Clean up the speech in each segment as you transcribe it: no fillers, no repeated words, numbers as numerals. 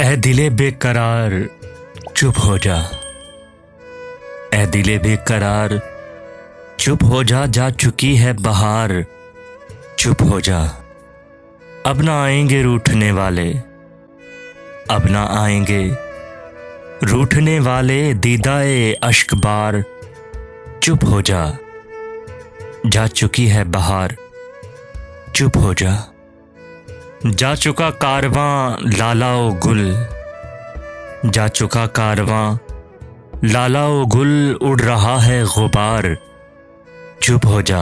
ए दिले बेकरार चुप हो जा, ए दिले बेकरार चुप हो जा, जा चुकी है बहार चुप हो जा। अब ना आएंगे रूठने वाले, अब ना आएंगे रूठने वाले, दीदाए अश्क बार चुप हो जा, जा चुकी है बहार चुप हो जा। जा चुका कारवां लालाओ गुल, जा चुका कारवां लालाओ गुल, उड़ रहा है गुबार चुप हो जा,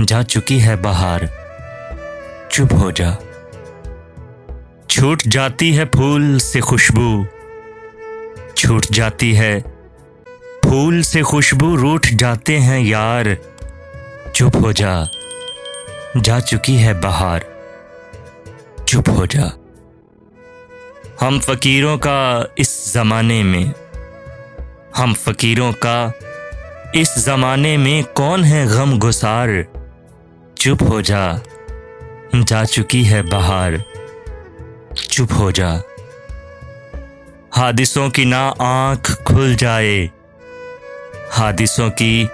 जा चुकी है बहार चुप हो जा। छूट जाती है फूल से खुशबू, छूट जाती है फूल से खुशबू, रूठ जाते हैं यार चुप हो जा, जा चुकी है बहार चुप हो जा। हम फकीरों का इस जमाने में, हम फकीरों का इस जमाने में, कौन है गम गुसार चुप हो जा, जा चुकी है बहार चुप हो जा। हादिसों की ना आंख खुल जाए, हादिसों की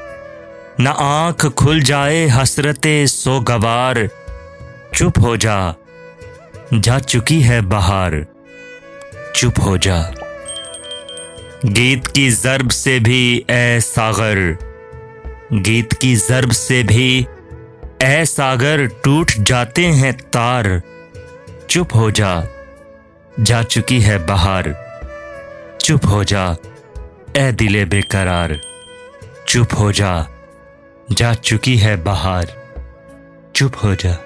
ना आंख खुल जाए, हसरते सोगवार चुप हो जा, जा चुकी है बहार चुप हो जा। गीत की ज़र्ब से भी ए सागर, गीत की ज़र्ब से भी ए सागर, टूट जाते हैं तार चुप हो जा, जा चुकी है बहार चुप हो जा। ए दिले बेकरार चुप हो जा, जा चुकी है बहार चुप हो जा।